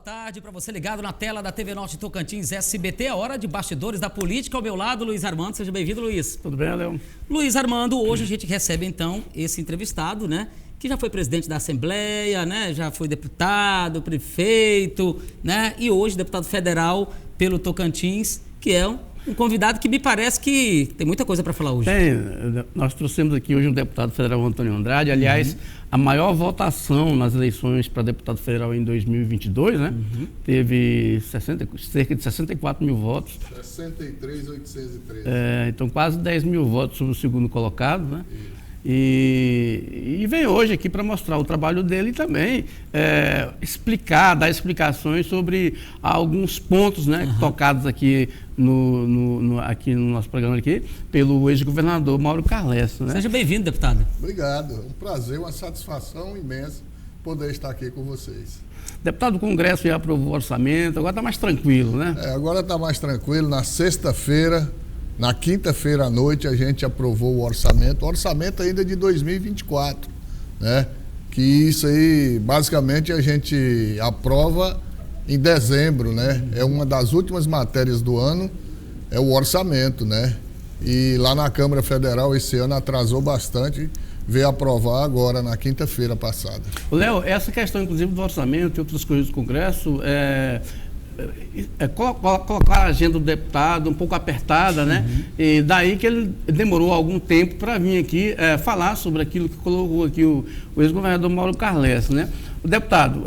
tarde para você ligado na tela da TV Norte Tocantins SBT. É hora de bastidores da política. Ao meu lado, Luiz Armando. Seja bem-vindo, Luiz. Tudo bem, Léo? Luiz Armando, hoje a gente recebe então esse entrevistado, né? Que já foi presidente da Assembleia, né? Já foi deputado, prefeito, né? E hoje deputado federal pelo Tocantins, que é um convidado que me parece que tem muita coisa para falar hoje. Nós trouxemos aqui hoje um deputado federal, Antônio Andrade. Aliás, a maior votação nas eleições para deputado federal em 2022, né? Teve cerca de 64 mil votos. 63.813. Então, quase 10 mil votos sobre o segundo colocado, né? E vem hoje aqui para mostrar o trabalho dele e também dar explicações sobre alguns pontos, né, tocados aqui aqui no nosso programa aqui, pelo ex-governador Mauro Carles. Né? Seja bem-vindo, deputado. Obrigado, é um prazer, uma satisfação imensa poder estar aqui com vocês. Deputado, o Congresso já aprovou o orçamento, agora está mais tranquilo, né? Agora está mais tranquilo, na sexta-feira. Na quinta-feira à noite a gente aprovou o orçamento ainda de 2024, né? Que isso aí, basicamente, a gente aprova em dezembro, né? É uma das últimas matérias do ano, é o orçamento, né? E lá na Câmara Federal esse ano atrasou bastante, veio aprovar agora na quinta-feira passada. Léo, essa questão, inclusive, do orçamento e outras coisas do Congresso, colocar a agenda do deputado um pouco apertada, né? E daí que ele demorou algum tempo para vir aqui falar sobre aquilo que colocou aqui o ex-governador Mauro Carles, né? O deputado,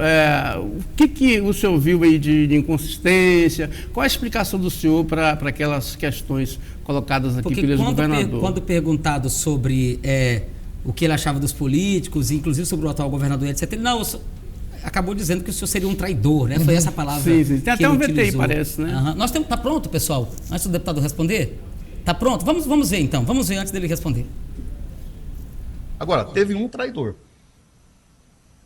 o que o senhor viu aí de inconsistência? Qual a explicação do senhor para aquelas questões colocadas aqui pelo ex-governador? Quando perguntado sobre o que ele achava dos políticos, inclusive sobre o atual governador, etc., ele acabou dizendo que o senhor seria um traidor, né? Foi essa palavra. Sim. Tem até um VT, parece, né? Nós temos. Tá pronto, pessoal? Antes do deputado responder? Tá pronto? Vamos ver então. Vamos ver antes dele responder. Agora, teve um traidor,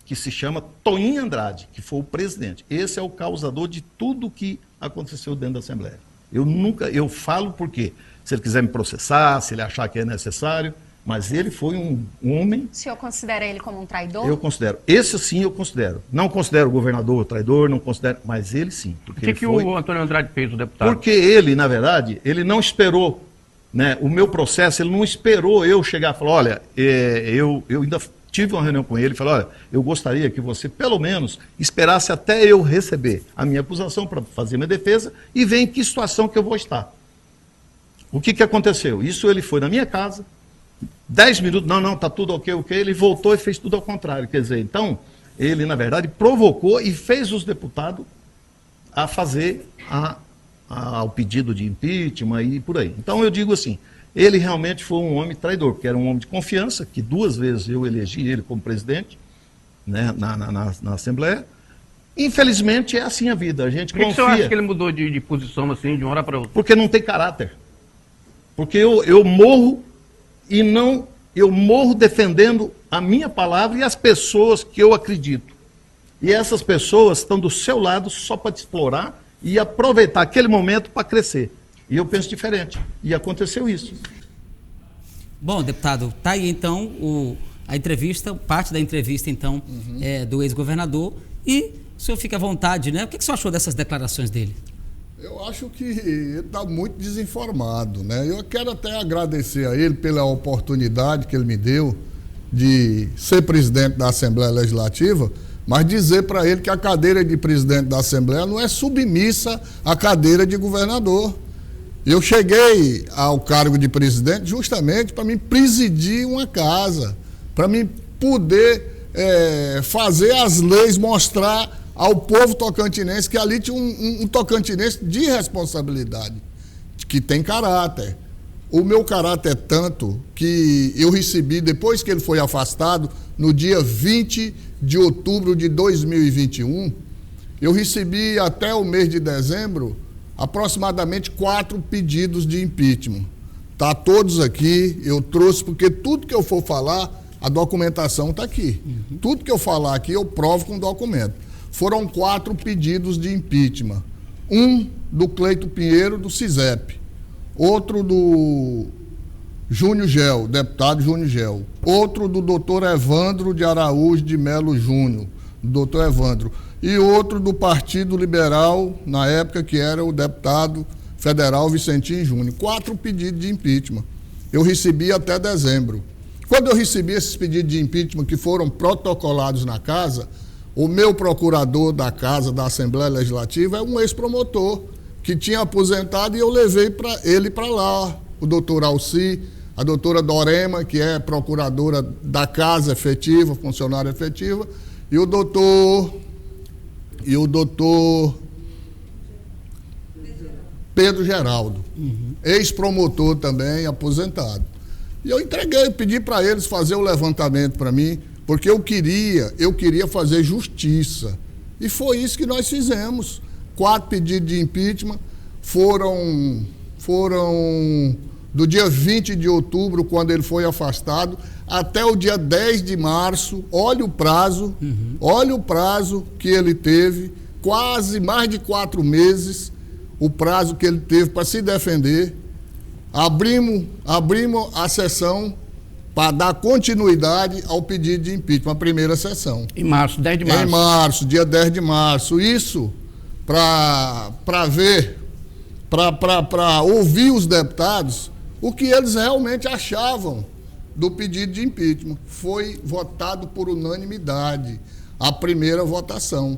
que se chama Toinho Andrade, que foi o presidente. Esse é o causador de tudo que aconteceu dentro da Assembleia. Eu falo porque, se ele quiser me processar, se ele achar que é necessário, mas ele foi um homem... O senhor considera ele como um traidor? Eu considero. Esse sim eu considero. Não considero o governador traidor, não considero... Mas ele sim. O que o Antônio Andrade fez, o deputado? Porque ele, na verdade, ele não esperou, né, o meu processo, ele não esperou eu chegar e falar, olha, eu ainda tive uma reunião com ele e falei, olha, eu gostaria que você, pelo menos, esperasse até eu receber a minha acusação para fazer minha defesa e ver em que situação que eu vou estar. O que aconteceu? Isso ele foi na minha casa, 10 minutos, tá tudo ok, ele voltou e fez tudo ao contrário, quer dizer, então, ele, na verdade, provocou e fez os deputados a fazer ao pedido de impeachment e por aí. Então, eu digo assim, ele realmente foi um homem traidor, porque era um homem de confiança, que 2 vezes eu elegi ele como presidente, né, na Assembleia. Infelizmente, é assim a vida, a gente confia. Por que o senhor acha que ele mudou de posição assim, de uma hora para outra? Porque não tem caráter. Porque eu morro eu morro defendendo a minha palavra e as pessoas que eu acredito. E essas pessoas estão do seu lado só para te explorar e aproveitar aquele momento para crescer. E eu penso diferente. E aconteceu isso. Bom, deputado, tá aí então a entrevista, parte da entrevista então do ex-governador. E o senhor fica à vontade, né? O que o senhor achou dessas declarações dele? Eu acho que ele está muito desinformado, né? Eu quero até agradecer a ele pela oportunidade que ele me deu de ser presidente da Assembleia Legislativa, mas dizer para ele que a cadeira de presidente da Assembleia não é submissa à cadeira de governador. Eu cheguei ao cargo de presidente justamente para me presidir uma casa, para me poder fazer as leis, mostrar ao povo tocantinense que ali tinha um tocantinense de responsabilidade, que tem caráter. O meu caráter é tanto que eu recebi, depois que ele foi afastado, no dia 20 de outubro de 2021, eu recebi até o mês de dezembro aproximadamente 4 pedidos de impeachment. Tá todos aqui, eu trouxe, porque tudo que eu for falar, a documentação está aqui. Tudo que eu falar aqui, eu provo com documento. Foram 4 pedidos de impeachment. Um do Cleito Pinheiro, do CISEP. Outro do Júnior Gel, deputado Júnior Gel. Outro do doutor Evandro de Araújo de Melo Júnior, doutor Evandro. e outro do Partido Liberal, na época, que era o deputado federal Vicentinho Júnior. 4 pedidos de impeachment. Eu recebi até dezembro. Quando eu recebi esses pedidos de impeachment que foram protocolados na casa, o meu procurador da casa, da Assembleia Legislativa, é um ex-promotor que tinha aposentado, e eu levei ele para lá, o doutor Alci, a doutora Dorema, que é procuradora da casa efetiva, funcionária efetiva, e o doutor Pedro Geraldo, ex-promotor também, aposentado. E eu pedi para eles fazer o levantamento para mim, porque eu queria fazer justiça. E foi isso que nós fizemos. 4 pedidos de impeachment foram do dia 20 de outubro, quando ele foi afastado, até o dia 10 de março. Olha o prazo que ele teve, quase mais de 4 meses, o prazo que ele teve para se defender. Abrimos a sessão para dar continuidade ao pedido de impeachment, a primeira sessão. Em março, 10 de março. Em março, dia 10 de março. Isso para ouvir os deputados o que eles realmente achavam do pedido de impeachment. Foi votado por unanimidade a primeira votação.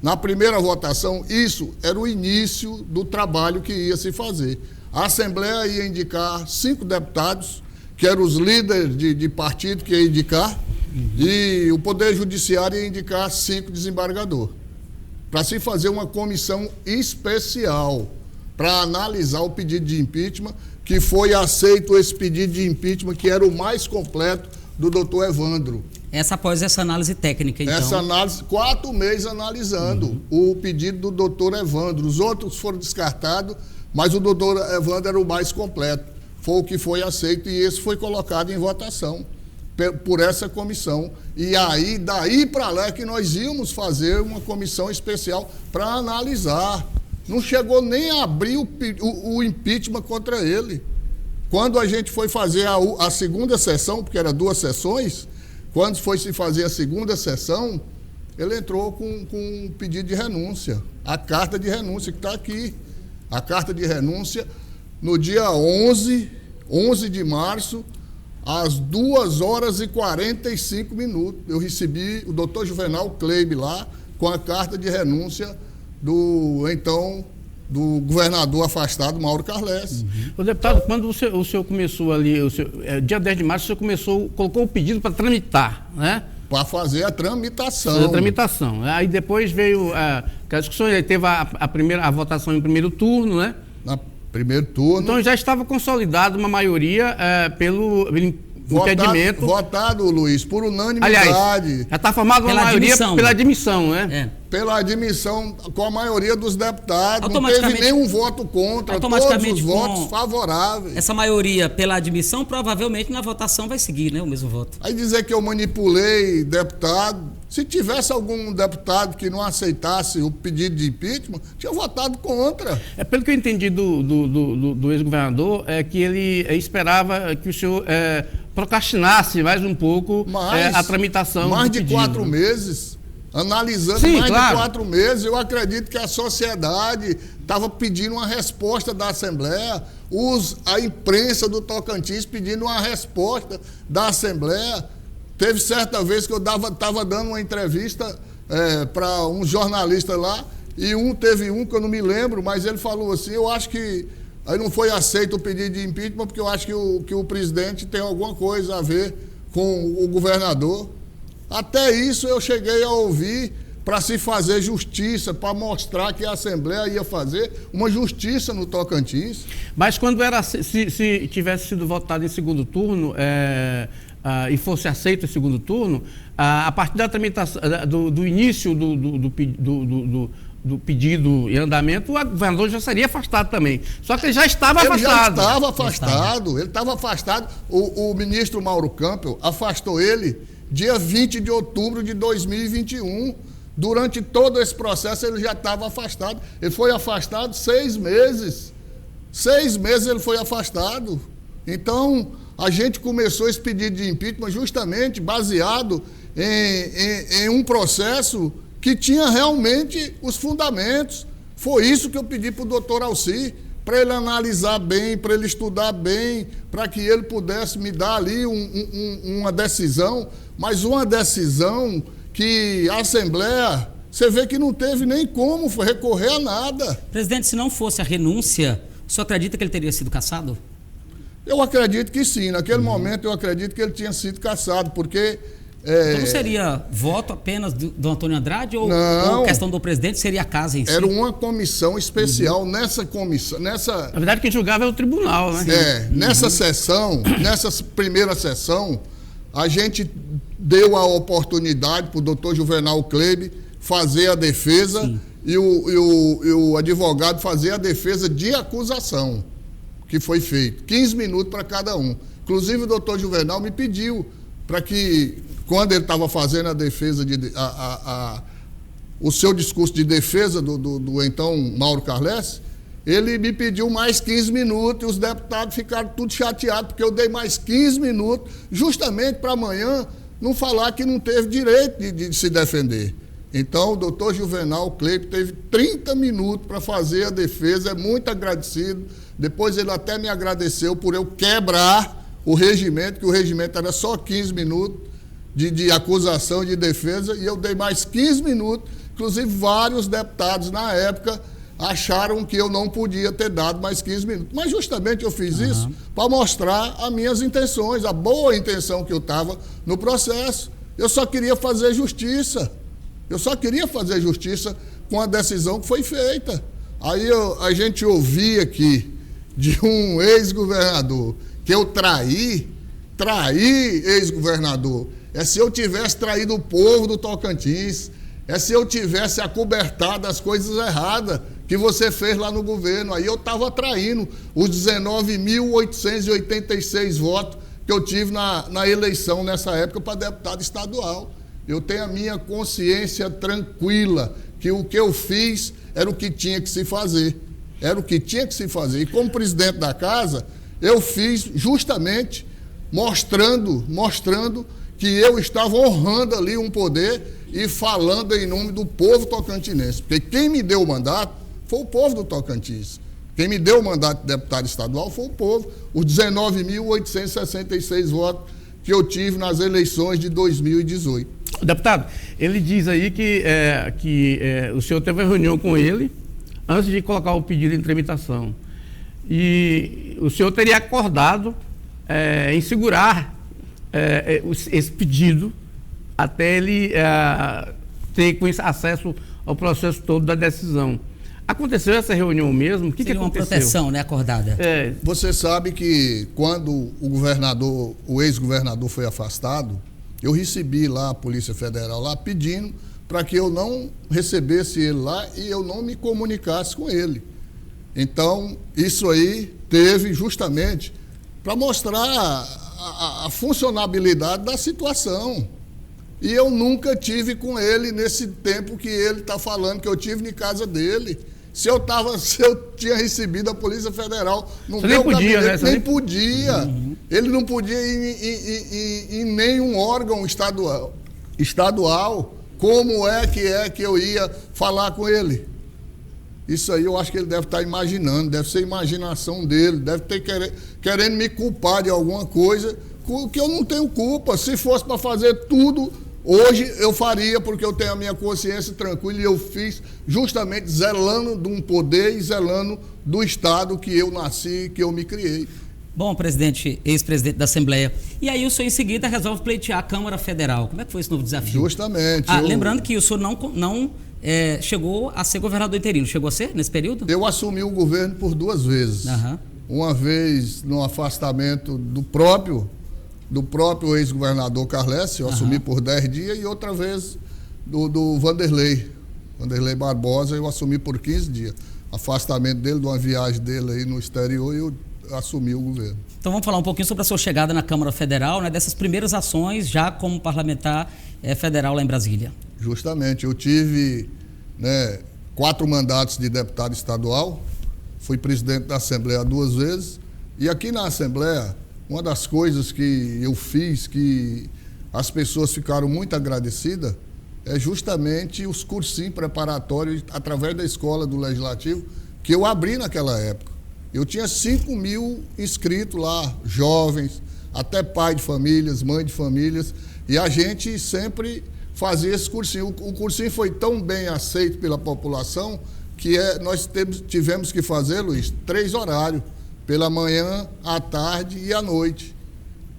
Na primeira votação, isso era o início do trabalho que ia se fazer. A Assembleia ia indicar 5 deputados, que eram os líderes de partido que ia indicar, e o Poder Judiciário ia indicar 5 desembargadores, para se fazer uma comissão especial para analisar o pedido de impeachment, que foi aceito esse pedido de impeachment, que era o mais completo, do doutor Evandro. Após essa análise técnica, então. Essa análise, 4 meses analisando o pedido do doutor Evandro. Os outros foram descartados, mas o doutor Evandro era o mais completo. Foi o que foi aceito, e esse foi colocado em votação por essa comissão. E aí, daí para lá, é que nós íamos fazer uma comissão especial para analisar. Não chegou nem a abrir o impeachment contra ele. Quando a gente foi fazer a segunda sessão, porque eram 2 sessões, quando foi se fazer a segunda sessão, ele entrou com um pedido de renúncia, a carta de renúncia que está aqui. A carta de renúncia, no dia 11 de março, às 2h45, eu recebi o doutor Juvenal Kleib lá, com a carta de renúncia do governador afastado, Mauro Carles. O deputado, quando o senhor começou ali, dia 10 de março, o senhor colocou o pedido para tramitar, né? Para fazer a tramitação. Aí depois veio a discussão, aí teve a votação em primeiro turno, né? Na primeiro turno. Então já estava consolidada uma maioria pelo impedimento. Votado, Luiz, por unanimidade. Aliás, já está formada uma maioria pela admissão, né? Pela admissão, com a maioria dos deputados. Não teve nenhum voto contra, todos os votos favoráveis. Essa maioria pela admissão, provavelmente na votação vai seguir, né, o mesmo voto. Aí dizer que eu manipulei deputado, se tivesse algum deputado que não aceitasse o pedido de impeachment, tinha votado contra. Pelo que eu entendi do ex-governador, é que ele esperava que o senhor procrastinasse mais um pouco a tramitação mais do de pedido. 4 meses. Analisando Sim, mais claro. de 4 meses, eu acredito que a sociedade estava pedindo uma resposta da Assembleia, a imprensa do Tocantins pedindo uma resposta da Assembleia. Teve certa vez que eu estava dando uma entrevista para um jornalista lá, e teve um que eu não me lembro, mas ele falou assim, eu acho que aí não foi aceito o pedido de impeachment, porque eu acho que o presidente tem alguma coisa a ver com o governador. Até isso eu cheguei a ouvir, para se fazer justiça, para mostrar que a Assembleia ia fazer uma justiça no Tocantins. Mas quando se tivesse sido votado em segundo turno e fosse aceito em segundo turno, a partir da tramitação, do início do pedido em andamento, o governador já seria afastado também. Só que ele já estava afastado. Ele estava afastado. O ministro Mauro Campbell afastou ele dia 20 de outubro de 2021. Durante todo esse processo ele já estava afastado. Ele foi afastado 6 meses. 6 meses ele foi afastado. Então, a gente começou esse pedido de impeachment justamente baseado em um processo que tinha realmente os fundamentos. Foi isso que eu pedi para o doutor Alci, para ele analisar bem, para ele estudar bem, para que ele pudesse me dar ali uma decisão, mas uma decisão que a Assembleia, você vê que não teve nem como recorrer a nada. Presidente, se não fosse a renúncia, o senhor acredita que ele teria sido cassado? Eu acredito que sim. Naquele momento eu acredito que ele tinha sido cassado, porque... Então não seria voto apenas do Antônio Andrade ou questão do presidente, seria a casa em si? Era uma comissão especial. Nessa comissão... Na verdade, quem julgava é o tribunal, né? Nessa sessão, nessa primeira sessão, a gente deu a oportunidade para o doutor Juvenal Kleber fazer a defesa e o advogado fazer a defesa de acusação, que foi feito. 15 minutos para cada um. Inclusive, o doutor Juvenal me pediu para que, quando ele estava fazendo a defesa, o seu discurso de defesa do então Mauro Carles, ele me pediu mais 15 minutos e os deputados ficaram tudo chateados, porque eu dei mais 15 minutos, justamente para amanhã não falar que não teve direito de se defender. Então, o doutor Juvenal Kleber teve 30 minutos para fazer a defesa, é muito agradecido. Depois ele até me agradeceu por eu quebrar o regimento, que o regimento era só 15 minutos de acusação e de defesa, e eu dei mais 15 minutos. Inclusive, vários deputados na época acharam que eu não podia ter dado mais 15 minutos. Mas justamente eu fiz isso para mostrar as minhas intenções, a boa intenção que eu estava no processo. Eu só queria fazer justiça. Eu só queria fazer justiça com a decisão que foi feita. Aí a gente ouvia aqui de um ex-governador que eu traí ex-governador. É se eu tivesse traído o povo do Tocantins, é se eu tivesse acobertado as coisas erradas que você fez lá no governo. Aí eu estava traindo os 19.886 votos que eu tive na eleição nessa época para deputado estadual. Eu tenho a minha consciência tranquila que o que eu fiz era o que tinha que se fazer. Era o que tinha que se fazer. E como presidente da casa, eu fiz justamente mostrando que eu estava honrando ali um poder e falando em nome do povo tocantinense. Porque quem me deu o mandato foi o povo do Tocantins. Quem me deu o mandato de deputado estadual foi o povo. Os 19.866 votos que eu tive nas eleições de 2018. Deputado, ele diz aí que o senhor teve uma reunião com ele antes de colocar o pedido em tramitação. E o senhor teria acordado em segurar esse pedido até ele ter acesso ao processo todo da decisão. Aconteceu essa reunião mesmo? O que aconteceu? Uma proteção, né, acordada. Você sabe que quando o ex-governador foi afastado, eu recebi lá a Polícia Federal lá pedindo para que eu não recebesse ele lá e eu não me comunicasse com ele. Então, isso aí teve justamente para mostrar a funcionabilidade da situação. E eu nunca tive com ele nesse tempo que ele está falando que eu tive em casa dele. Se eu tinha recebido a Polícia Federal no meu gabinete, nem podia. Ele não podia ir em nenhum órgão estadual. Como é que eu ia falar com ele? Isso aí eu acho que ele deve estar imaginando, deve ser imaginação dele, deve ter querendo me culpar de alguma coisa que eu não tenho culpa. Se fosse para fazer tudo, hoje eu faria, porque eu tenho a minha consciência tranquila e eu fiz justamente zelando de um poder e zelando do Estado que eu nasci, que eu me criei. Bom, presidente, ex-presidente da Assembleia. E aí o senhor em seguida resolve pleitear a Câmara Federal. Como é que foi esse novo desafio? Justamente. Lembrando que o senhor não chegou a ser governador interino. Chegou a ser nesse período? Eu assumi o governo por 2 vezes. Uma vez no afastamento do próprio ex-governador Carles, eu assumi por 10 dias, e outra vez do Vanderlei Barbosa, eu assumi por 15 dias. Afastamento dele, de uma viagem dele aí no exterior, e eu assumi o governo. Então vamos falar um pouquinho sobre a sua chegada na Câmara Federal, né, dessas primeiras ações já como parlamentar federal lá em Brasília. Justamente, eu tive 4 mandatos de deputado estadual, fui presidente da Assembleia 2 vezes, e aqui na Assembleia, uma das coisas que eu fiz, que as pessoas ficaram muito agradecidas, é justamente os cursinhos preparatórios através da escola do Legislativo que eu abri naquela época. Eu tinha 5 mil inscritos lá, jovens, até pai de famílias, mãe de famílias, e a gente sempre fazia esse cursinho. O cursinho foi tão bem aceito pela população que nós tivemos que fazer, Luiz, 3 horários, pela manhã, à tarde e à noite.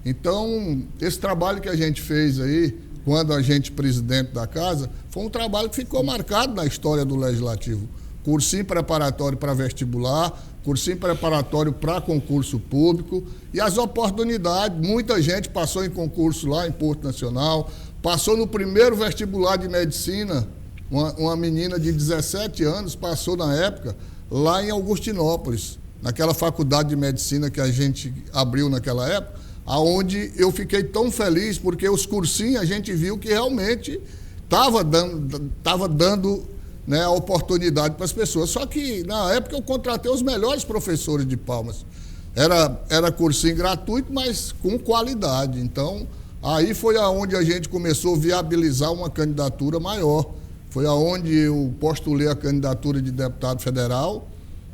Então, esse trabalho que a gente fez aí, quando a gente presidente da casa, foi um trabalho que ficou marcado na história do Legislativo. Cursinho preparatório para vestibular, cursinho preparatório para concurso público e as oportunidades. Muita gente passou em concurso lá em Porto Nacional, passou no primeiro vestibular de medicina, uma menina de 17 anos passou na época lá em Augustinópolis, naquela faculdade de medicina que a gente abriu naquela época, aonde eu fiquei tão feliz porque os cursinhos a gente viu que realmente estava dando né, a oportunidade para as pessoas. Só que, na época, eu contratei os melhores professores de Palmas. Era cursinho gratuito, mas com qualidade. Então, aí foi aonde a gente começou a viabilizar uma candidatura maior. Foi aonde eu postulei a candidatura de deputado federal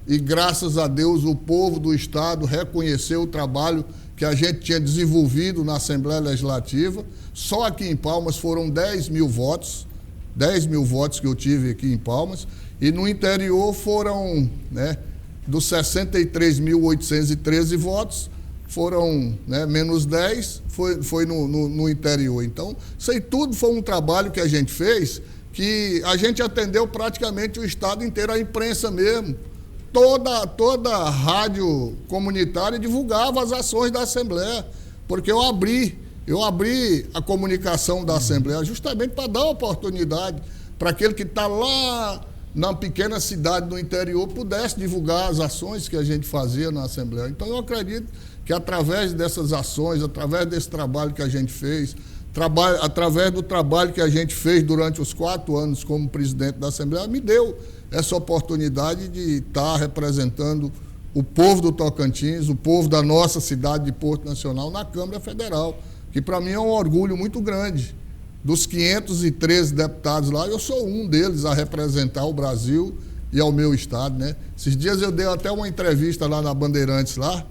e, graças a Deus, o povo do Estado reconheceu o trabalho que a gente tinha desenvolvido na Assembleia Legislativa. Só aqui em Palmas foram 10 mil votos. 10 mil votos que eu tive aqui em Palmas, e no interior foram, né, dos 63.813 votos, foram, né, menos 10, foi no interior. Então, isso aí tudo foi um trabalho que a gente fez, que a gente atendeu praticamente o estado inteiro, a imprensa mesmo. Toda a rádio comunitária divulgava as ações da Assembleia, porque eu abri a comunicação da Assembleia justamente para dar oportunidade para aquele que está lá na pequena cidade do interior pudesse divulgar as ações que a gente fazia na Assembleia. Então, eu acredito que através dessas ações, através desse trabalho que a gente fez, através do trabalho que a gente fez durante os 4 anos como presidente da Assembleia, me deu essa oportunidade de estar representando o povo do Tocantins, o povo da nossa cidade de Porto Nacional na Câmara Federal, que para mim é um orgulho muito grande. Dos 513 deputados lá, eu sou um deles a representar o Brasil e ao meu estado, né? Esses dias eu dei até uma entrevista lá na Bandeirantes lá,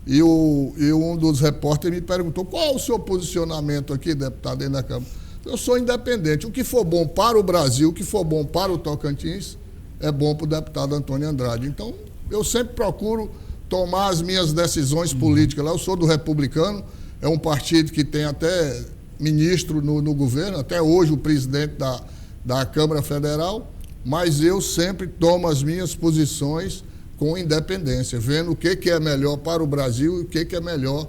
e um dos repórteres me perguntou: qual é o seu posicionamento aqui, deputado, dentro da Câmara? Eu sou independente. O que for bom para o Brasil, o que for bom para o Tocantins, é bom para o deputado Antônio Andrade. Então, eu sempre procuro tomar as minhas decisões políticas lá. Eu sou do Republicano, é um partido que tem até ministro no governo, até hoje o presidente da Câmara Federal, mas eu sempre tomo as minhas posições com independência, vendo o que é melhor para o Brasil e o que é melhor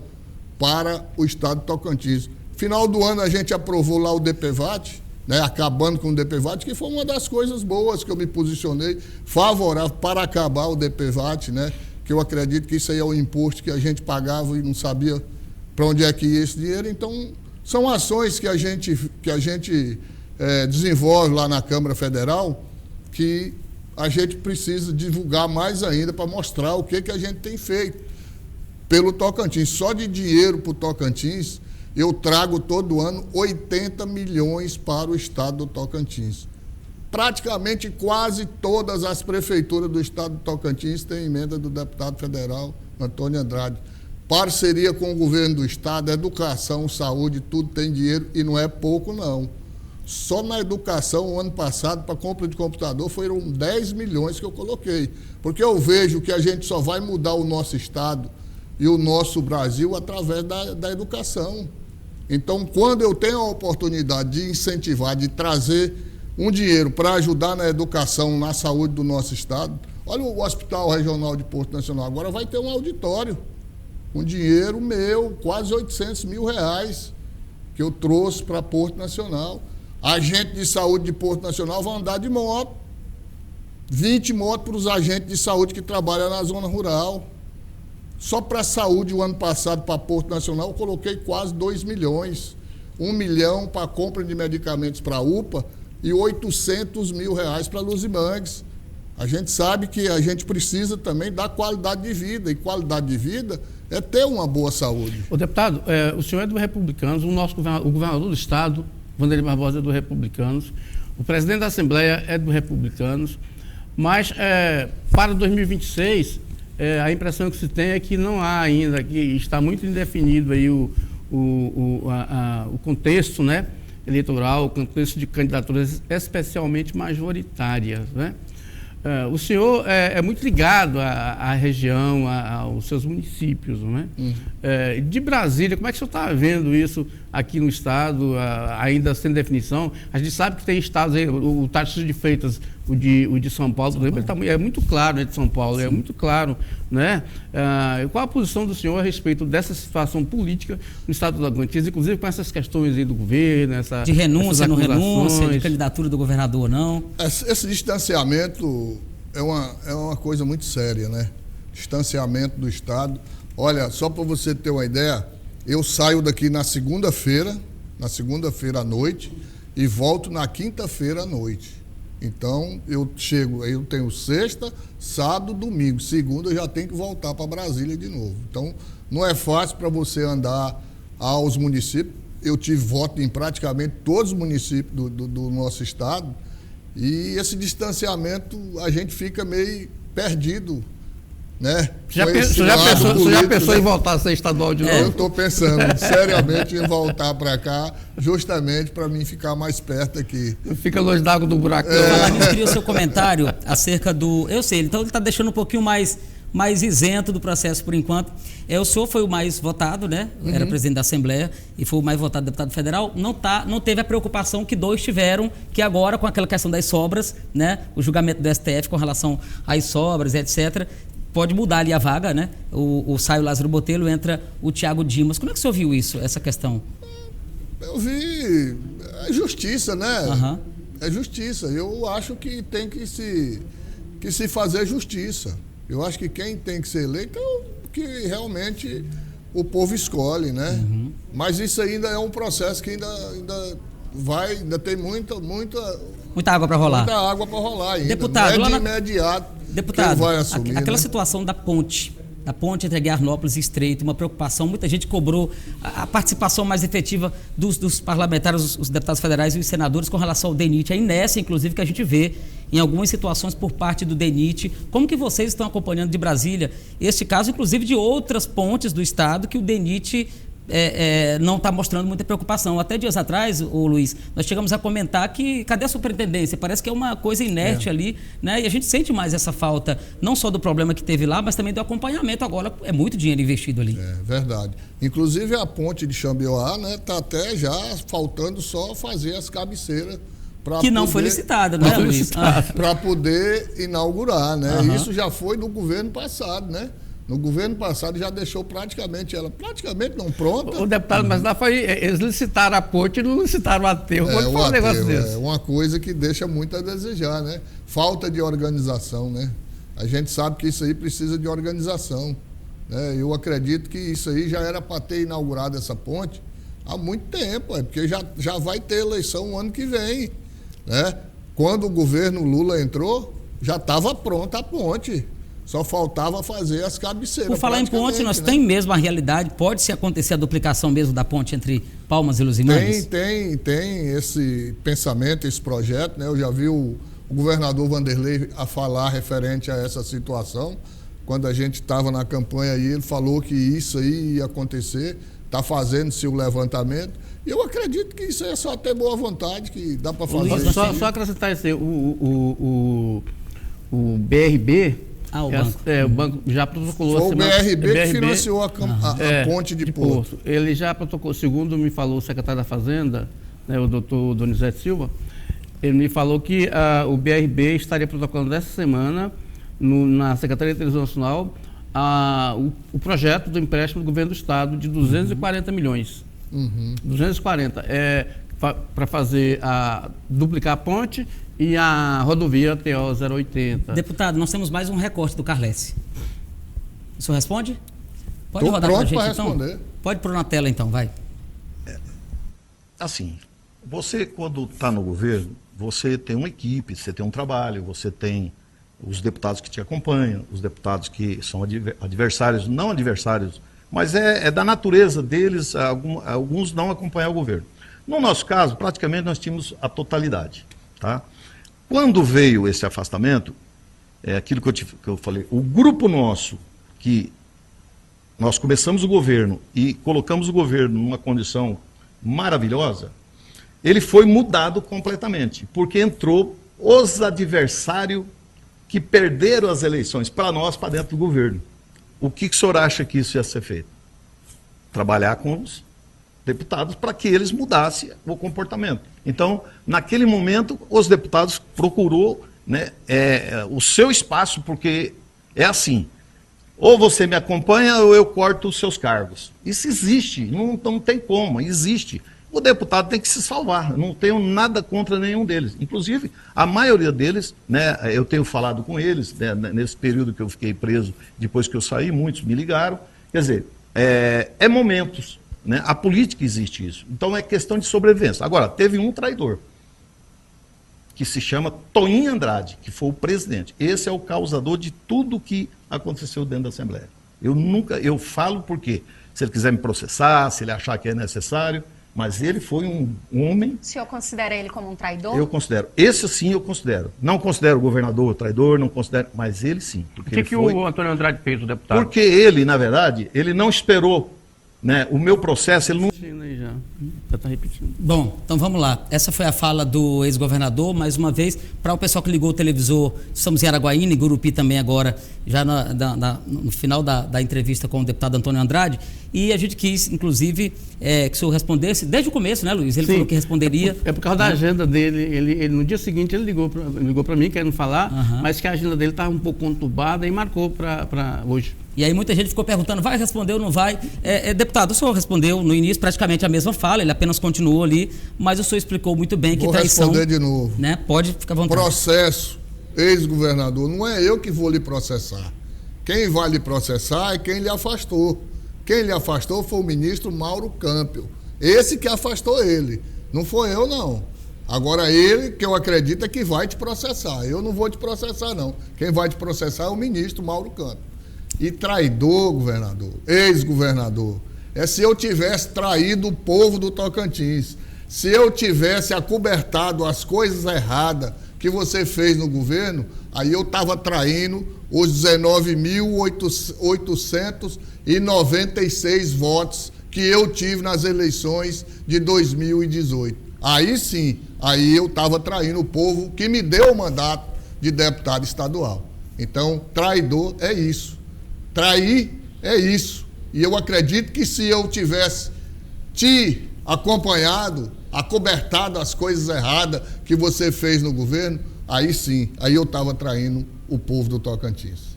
para o estado de Tocantins. Final do ano a gente aprovou lá o DPVAT, né, acabando com o DPVAT, que foi uma das coisas boas que eu me posicionei favorável para acabar o DPVAT, né, que eu acredito que isso aí é o imposto que a gente pagava e não sabia para onde é que ia esse dinheiro. Então, são ações que a gente desenvolve lá na Câmara Federal, que a gente precisa divulgar mais ainda para mostrar o que a gente tem feito pelo Tocantins. Só de dinheiro para o Tocantins, eu trago todo ano 80 milhões para o estado do Tocantins. Praticamente quase todas as prefeituras do estado do Tocantins têm emenda do deputado federal Antônio Andrade. Parceria com o governo do estado, educação, saúde, tudo tem dinheiro e não é pouco não. Só na educação, o ano passado, para compra de computador, foram 10 milhões que eu coloquei. Porque eu vejo que a gente só vai mudar o nosso estado e o nosso Brasil através da educação. Então, quando eu tenho a oportunidade de incentivar, de trazer um dinheiro para ajudar na educação, na saúde do nosso estado, olha o Hospital Regional de Porto Nacional, agora vai ter um auditório. Um dinheiro meu, quase 800 mil reais, que eu trouxe para Porto Nacional. Agente de saúde de Porto Nacional vai andar de moto. 20 motos para os agentes de saúde que trabalham na zona rural. Só para a saúde, o ano passado, para Porto Nacional, eu coloquei quase 2 milhões. 1 milhão para a compra de medicamentos para a UPA e 800 mil reais para a Luzimangues. A gente sabe que a gente precisa também dar qualidade de vida, e qualidade de vida é ter uma boa saúde. Ô, deputado, o senhor é do Republicanos, o governador do estado Wanderlei Barbosa é do Republicanos, o presidente da Assembleia é do Republicanos, mas para 2026, a impressão que se tem é que não há ainda, que está muito indefinido aí o contexto, né, eleitoral, o contexto de candidaturas especialmente majoritárias, né? O senhor é muito ligado à região, aos seus municípios, não é? De Brasília, como é que o senhor está vendo isso aqui no estado, ainda sem definição? A gente sabe que tem estados aí, o Tarcísio de Freitas, o de São Paulo, por exemplo, é muito claro, né, de São Paulo, é muito claro, né? Qual a posição do senhor a respeito dessa situação política no estado do Tocantins, inclusive com essas questões aí do governo, de renúncia, não renúncia, de candidatura do governador, não? Esse distanciamento é uma coisa muito séria, né? Distanciamento do estado. Olha, só para você ter uma ideia, eu saio daqui na segunda-feira à noite, e volto na quinta-feira à noite. Então, eu tenho sexta, sábado, domingo. Segunda, eu já tenho que voltar para Brasília de novo. Então, não é fácil para você andar aos municípios. Eu tive voto em praticamente todos os municípios do nosso estado. E esse distanciamento, a gente fica meio perdido, né? Já pensou em voltar a ser estadual de novo? Eu estou pensando seriamente em voltar para cá, justamente para mim ficar mais perto aqui. Fica longe da água do buracão. Falar nisso, queria o seu comentário acerca do... Eu sei, então ele está deixando um pouquinho mais isento do processo por enquanto. O senhor foi o mais votado, né? Era presidente da Assembleia e foi o mais votado deputado federal. Não teve a preocupação que dois tiveram, que agora com aquela questão das sobras, né? O julgamento do STF com relação às sobras, etc., pode mudar ali a vaga, né? Sai o Lázaro Botelho, entra o Thiago Dimas. Como é que o senhor viu isso, essa questão? Eu vi a justiça, né? Uhum. É justiça. Eu acho que tem que se fazer justiça. Eu acho que quem tem que ser eleito é o que realmente o povo escolhe, né? Uhum. Mas isso ainda é um processo que ainda tem muita água para rolar. Muita água para rolar ainda. Deputado, não é de imediato. Deputado, vai assumir, aquela né? situação da ponte entre Guiarnópolis e Estreito, uma preocupação, muita gente cobrou a participação mais efetiva dos parlamentares, os deputados federais e os senadores com relação ao DENIT. É inércia, inclusive, que a gente vê em algumas situações por parte do DENIT. Como que vocês estão acompanhando de Brasília este caso, inclusive de outras pontes do estado que o DENIT não está mostrando muita preocupação? Até dias atrás, Luiz, nós chegamos a comentar que cadê a superintendência? Parece que é uma coisa inerte ali, né? E a gente sente mais essa falta, não só do problema que teve lá, mas também do acompanhamento. Agora é muito dinheiro investido ali. É verdade. Inclusive a ponte de Xambioá, né, está até já faltando só fazer as cabeceiras. Que não foi licitada, né, Luiz? Para poder inaugurar, né? Uhum. Isso já foi no governo passado, né? No governo passado já deixou praticamente não pronta. O deputado, mas lá foi, eles licitaram a ponte e não licitaram o aterro. Como foi um negócio desse? É uma coisa que deixa muito a desejar, né? Falta de organização, né? A gente sabe que isso aí precisa de organização, né? Eu acredito que isso aí já era para ter inaugurado essa ponte há muito tempo, porque já vai ter eleição o ano que vem, né? Quando o governo Lula entrou, já estava pronta a ponte. Só faltava fazer as cabeceiras. Por falar em ponte, nós tem mesmo a realidade, pode-se acontecer a duplicação mesmo da ponte entre Palmas e Luzimangues? Tem esse pensamento, esse projeto, né? Eu já vi o governador Wanderlei a falar referente a essa situação. Quando a gente estava na campanha aí, ele falou que isso aí ia acontecer, está fazendo-se o levantamento. E eu acredito que isso é só ter boa vontade, que dá para fazer. Luiz, só acrescentar isso aí, o BRB... o banco já protocolou... Foi o BRB que financiou a ponte de Porto. Ele já protocolou, segundo me falou o secretário da Fazenda, né, o doutor Donizete Silva, ele me falou que o BRB estaria protocolando dessa semana, na Secretaria de Televisão Nacional, o projeto do empréstimo do governo do Estado de 240 milhões. 240. Para fazer duplicar a ponte e a rodovia TO 080. Deputado, nós temos mais um recorte do Carlesse. O senhor responde? Pode Tô rodar para a gente, responder. então? Pode pôr na tela, então, vai. Assim, você quando está no governo, você tem uma equipe, você tem um trabalho, você tem os deputados que te acompanham, os deputados que são adversários, não adversários, mas é da natureza deles, alguns não acompanhar o governo. No nosso caso, praticamente nós tínhamos a totalidade. Tá? Quando veio esse afastamento, é aquilo que eu falei, o grupo nosso, que nós começamos o governo e colocamos o governo numa condição maravilhosa, ele foi mudado completamente, porque entrou os adversários que perderam as eleições para nós, para dentro do governo. O que o senhor acha que isso ia ser feito? Trabalhar com os deputados para que eles mudassem o comportamento. Então, naquele momento, os deputados procurou, né, o seu espaço, porque é assim, ou você me acompanha ou eu corto os seus cargos. Isso existe, não tem como, existe. O deputado tem que se salvar, não tenho nada contra nenhum deles. Inclusive, a maioria deles, né, eu tenho falado com eles, né, nesse período que eu fiquei preso, depois que eu saí, muitos me ligaram. Quer dizer, é momentos, né? A política existe isso. Então é questão de sobrevivência. Agora, teve um traidor, que se chama Toinho Andrade, que foi o presidente. Esse é o causador de tudo que aconteceu dentro da Assembleia. Eu falo porque, se ele quiser me processar, se ele achar que é necessário, mas ele foi um homem... O senhor considera ele como um traidor? Eu considero. Esse sim eu considero. Não considero o governador traidor, não considero... Mas ele sim. O que o Antônio Andrade fez, o deputado? Porque ele, na verdade, ele não esperou, né, o meu processo, ele não... Já está repetindo. Bom, então vamos lá. Essa foi a fala do ex-governador, mais uma vez, para o pessoal que ligou o televisor, estamos em Araguaína, em Gurupi também agora, já no final da entrevista com o deputado Antônio Andrade, e a gente quis, inclusive, que o senhor respondesse, desde o começo, né, Luiz? Ele falou que responderia. É por causa da agenda dele, ele no dia seguinte ele ligou para mim, querendo falar, mas que a agenda dele estava um pouco conturbada e marcou para hoje. E aí muita gente ficou perguntando, vai responder ou não vai? Deputado, o senhor respondeu no início praticamente a mesma fala, ele apenas continuou ali, mas o senhor explicou muito bem que traição... Vou responder de novo. Né, pode ficar à vontade. Processo, ex-governador, não é eu que vou lhe processar. Quem vai lhe processar é quem lhe afastou. Quem lhe afastou foi o ministro Mauro Campbell. Esse que afastou ele. Não foi eu, não. Agora ele, que eu acredito, é que vai te processar. Eu não vou te processar, não. Quem vai te processar é o ministro Mauro Campbell. E traidor, governador, ex-governador, é se eu tivesse traído o povo do Tocantins, se eu tivesse acobertado as coisas erradas que você fez no governo, aí eu estava traindo os 19.896 votos que eu tive nas eleições de 2018. Aí sim, aí eu estava traindo o povo que me deu o mandato de deputado estadual. Então, traidor é isso. Trair é isso. E eu acredito que se eu tivesse te acompanhado, acobertado as coisas erradas que você fez no governo, aí sim, aí eu estava traindo o povo do Tocantins.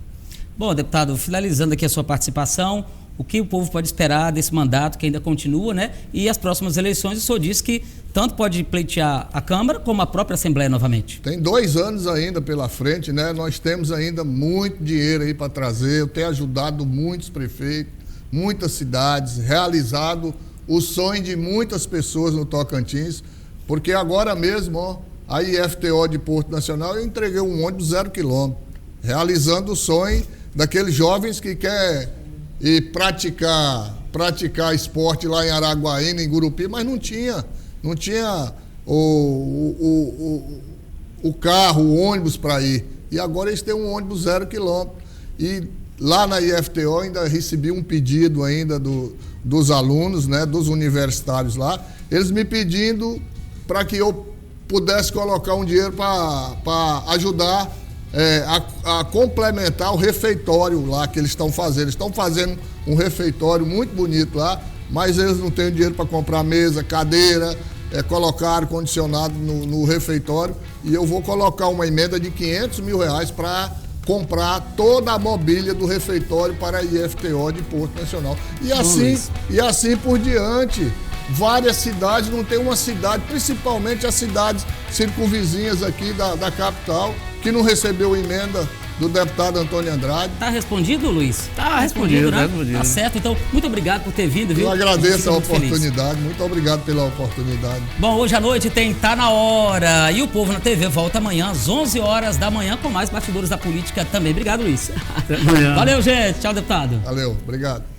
Bom, deputado, finalizando aqui a sua participação, o que o povo pode esperar desse mandato que ainda continua, né? E as próximas eleições, o senhor disse que tanto pode pleitear a Câmara como a própria Assembleia novamente. Tem 2 anos ainda pela frente, né? Nós temos ainda muito dinheiro aí para trazer. Eu tenho ajudado muitos prefeitos, muitas cidades, realizado o sonho de muitas pessoas no Tocantins, porque agora mesmo, ó, a IFTO de Porto Nacional, eu entreguei um ônibus 0 quilômetro, realizando o sonho daqueles jovens que querem ir praticar esporte lá em Araguaína, em Gurupi, mas não tinha o carro, o ônibus para ir. E agora eles têm um ônibus 0 quilômetro. E lá na IFTO ainda recebi um pedido ainda dos alunos, né, dos universitários lá, eles me pedindo para que eu pudesse colocar um dinheiro para ajudar a complementar o refeitório lá que eles estão fazendo. Eles estão fazendo um refeitório muito bonito lá, mas eles não têm dinheiro para comprar mesa, cadeira, colocar ar-condicionado no refeitório, e eu vou colocar uma emenda de R$500 mil para comprar toda a mobília do refeitório para a IFTO de Porto Nacional. E assim por diante. Várias cidades, não tem uma cidade, principalmente as cidades circunvizinhas aqui da capital, que não recebeu emenda do deputado Antônio Andrade. Tá respondido, Luiz? Tá respondido, né? Tá certo, então, muito obrigado por ter vindo, viu? Eu agradeço a oportunidade, muito obrigado pela oportunidade. Bom, hoje à noite tem Tá Na Hora, e o Povo na TV volta amanhã às 11 horas da manhã com mais bastidores da política também. Obrigado, Luiz. Até amanhã. Valeu, gente. Tchau, deputado. Valeu, obrigado.